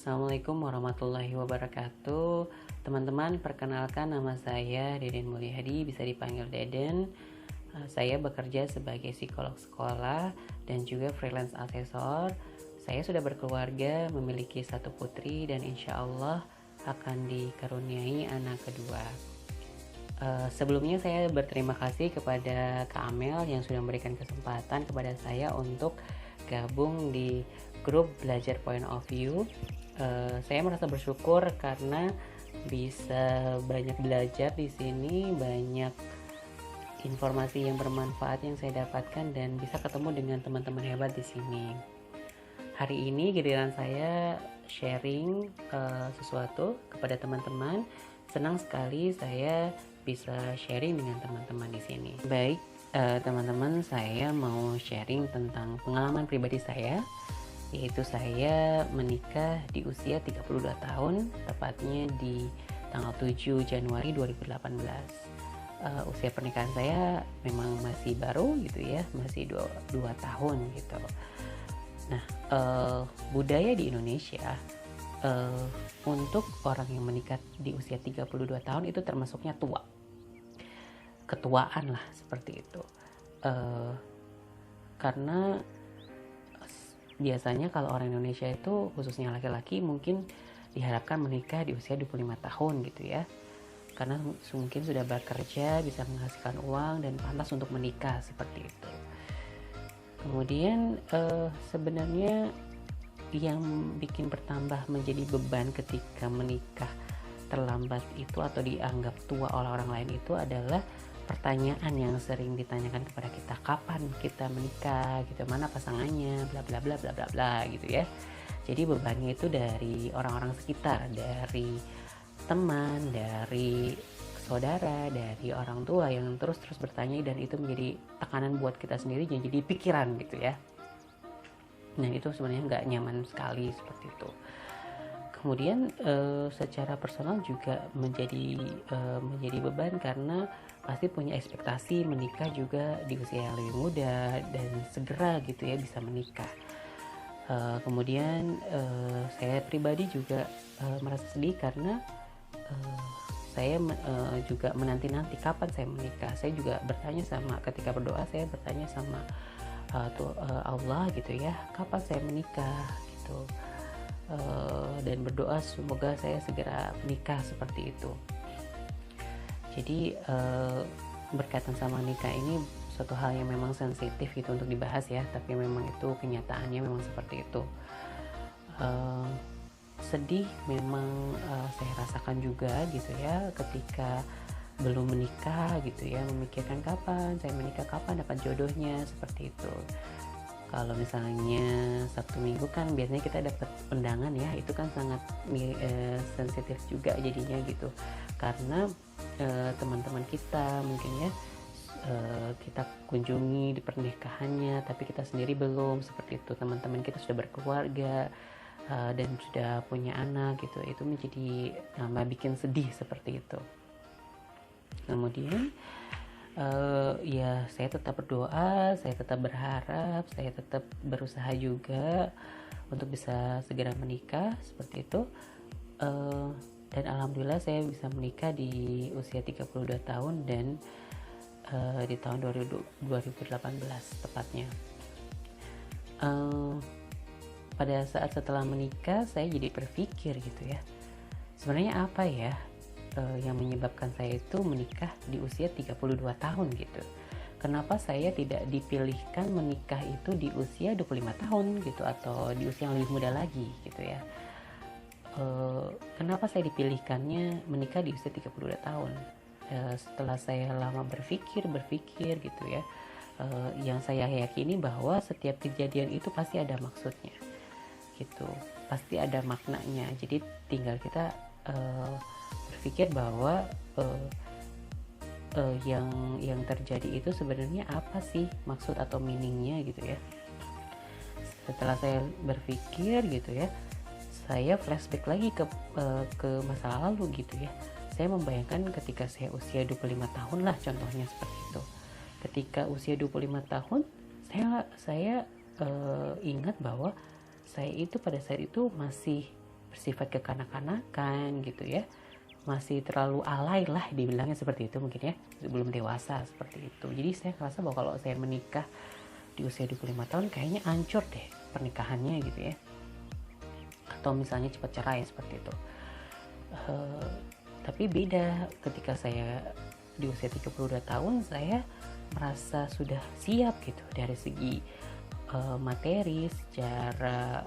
Assalamualaikum warahmatullahi wabarakatuh. Teman-teman, perkenalkan nama saya Deden Mulyadi, bisa dipanggil Deden. Saya bekerja sebagai psikolog sekolah dan juga freelance asesor. Saya sudah berkeluarga, memiliki satu putri dan insya Allah akan dikaruniai anak kedua. Sebelumnya saya berterima kasih kepada Kak Amel yang sudah memberikan kesempatan kepada saya untuk gabung di grup Belajar Point of View. Saya merasa bersyukur karena bisa banyak belajar di sini, banyak informasi yang bermanfaat yang saya dapatkan dan bisa ketemu dengan teman-teman hebat di sini. Hari ini giliran saya sharing sesuatu kepada teman-teman. Senang sekali saya bisa sharing dengan teman-teman di sini. Baik, teman-teman, saya mau sharing tentang pengalaman pribadi saya, yaitu saya menikah di usia 32 tahun, tepatnya di tanggal 7 Januari 2018. Usia pernikahan saya memang masih baru gitu ya, masih 2 tahun gitu. Nah, budaya di Indonesia untuk orang yang menikah di usia 32 tahun itu termasuknya tua. Ketuaan lah seperti itu. Karena biasanya kalau orang Indonesia itu khususnya laki-laki mungkin diharapkan menikah di usia 25 tahun gitu ya, karena mungkin sudah bekerja, bisa menghasilkan uang dan pantas untuk menikah seperti itu. Kemudian sebenarnya yang bikin bertambah menjadi beban ketika menikah terlambat itu atau dianggap tua oleh orang lain itu adalah pertanyaan yang sering ditanyakan kepada kita, kapan kita menikah gitu, mana pasangannya, bla bla bla bla bla bla gitu ya. Jadi bebannya itu dari orang-orang sekitar, dari teman, dari saudara, dari orang tua yang terus bertanya, dan itu menjadi tekanan buat kita sendiri, jadi pikiran gitu ya. Nah itu sebenarnya nggak nyaman sekali seperti itu. Kemudian secara personal juga menjadi beban karena pasti punya ekspektasi menikah juga di usia yang lebih muda dan segera gitu ya bisa menikah. Kemudian saya pribadi juga merasa sedih karena saya juga menanti-nanti kapan saya menikah. Saya juga bertanya sama, ketika berdoa saya bertanya sama Allah gitu ya, kapan saya menikah gitu. Dan berdoa semoga saya segera menikah seperti itu. Jadi berkaitan sama nikah ini suatu hal yang memang sensitif gitu untuk dibahas ya, tapi memang itu kenyataannya memang seperti itu. Sedih memang saya rasakan juga gitu ya ketika belum menikah gitu ya, memikirkan kapan saya menikah, kapan dapat jodohnya seperti itu. Kalau misalnya Sabtu Minggu kan biasanya kita dapat undangan ya, itu kan sangat sensitif juga jadinya gitu, karena teman-teman kita mungkin ya kita kunjungi di pernikahannya tapi kita sendiri belum seperti itu, teman-teman kita sudah berkeluarga dan sudah punya anak gitu, itu menjadi bikin sedih seperti itu. Kemudian ya saya tetap berdoa, saya tetap berharap, saya tetap berusaha juga untuk bisa segera menikah seperti itu. Dan alhamdulillah saya bisa menikah di usia 32 tahun dan di tahun 2018 tepatnya. Pada saat setelah menikah saya jadi berpikir gitu ya, sebenarnya apa ya yang menyebabkan saya itu menikah di usia 32 tahun gitu. Kenapa saya tidak dipilihkan menikah itu di usia 25 tahun gitu, atau di usia yang lebih muda lagi gitu ya. Kenapa saya dipilihkannya menikah di usia 32 tahun? Setelah saya lama berpikir gitu ya, yang saya yakini bahwa setiap kejadian itu pasti ada maksudnya gitu, pasti ada maknanya. Jadi tinggal kita berpikir bahwa yang terjadi itu sebenarnya apa sih maksud atau meaningnya gitu ya. Setelah saya berpikir gitu ya, saya flashback lagi ke masa lalu gitu ya. Saya membayangkan ketika saya usia 25 tahun lah contohnya seperti itu. Ketika usia 25 tahun saya ingat bahwa saya itu pada saat itu masih bersifat kekanak-kanakan gitu ya, masih terlalu alay lah dibilangnya seperti itu mungkin ya, belum dewasa seperti itu. Jadi saya merasa bahwa kalau saya menikah di usia 25 tahun kayaknya hancur deh pernikahannya gitu ya, atau misalnya cepat cerai seperti itu. Tapi beda ketika saya di usia 32 tahun, saya merasa sudah siap gitu dari segi materi, secara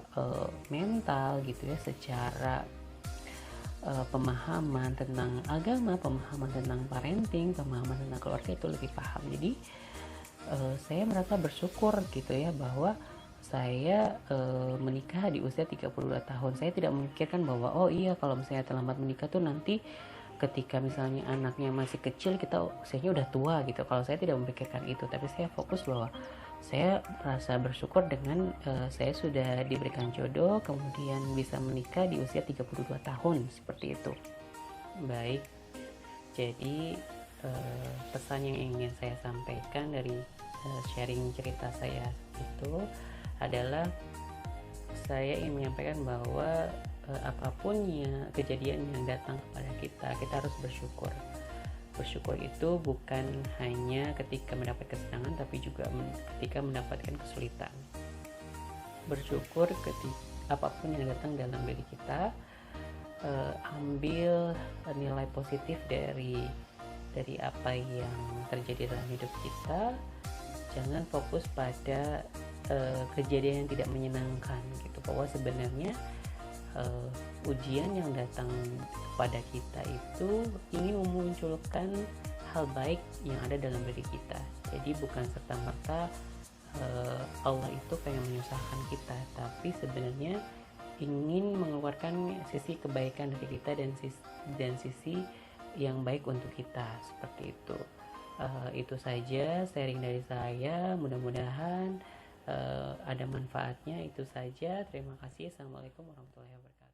mental gitu ya, secara pemahaman tentang agama, pemahaman tentang parenting, pemahaman tentang keluarga itu lebih paham. Jadi saya merasa bersyukur gitu ya bahwa saya menikah di usia 32 tahun. Saya tidak memikirkan bahwa oh iya kalau misalnya terlambat menikah tuh nanti ketika misalnya anaknya masih kecil kita usianya udah tua gitu. Kalau saya tidak memikirkan itu, tapi saya fokus bahwa saya merasa bersyukur dengan saya sudah diberikan jodoh, kemudian bisa menikah di usia 32 tahun seperti itu. Baik, jadi pesan yang ingin saya sampaikan dari sharing cerita saya itu adalah saya ingin menyampaikan bahwa apapun ya kejadian yang datang kepada kita harus bersyukur. Bersyukur itu bukan hanya ketika mendapat kesenangan, tapi juga ketika mendapatkan kesulitan. Bersyukur ketika apapun yang datang dalam diri kita, ambil nilai positif dari apa yang terjadi dalam hidup kita. Jangan fokus pada kejadian yang tidak menyenangkan gitu, bahwa sebenarnya ujian yang datang kepada kita itu ingin memunculkan hal baik yang ada dalam diri kita. Jadi bukan serta-merta Allah itu pengen menyusahkan kita, tapi sebenarnya ingin mengeluarkan sisi kebaikan dari kita dan sisi yang baik untuk kita, seperti itu. Itu saja sharing dari saya, mudah-mudahan ada manfaatnya. Itu saja, terima kasih. Assalamualaikum warahmatullahi wabarakatuh.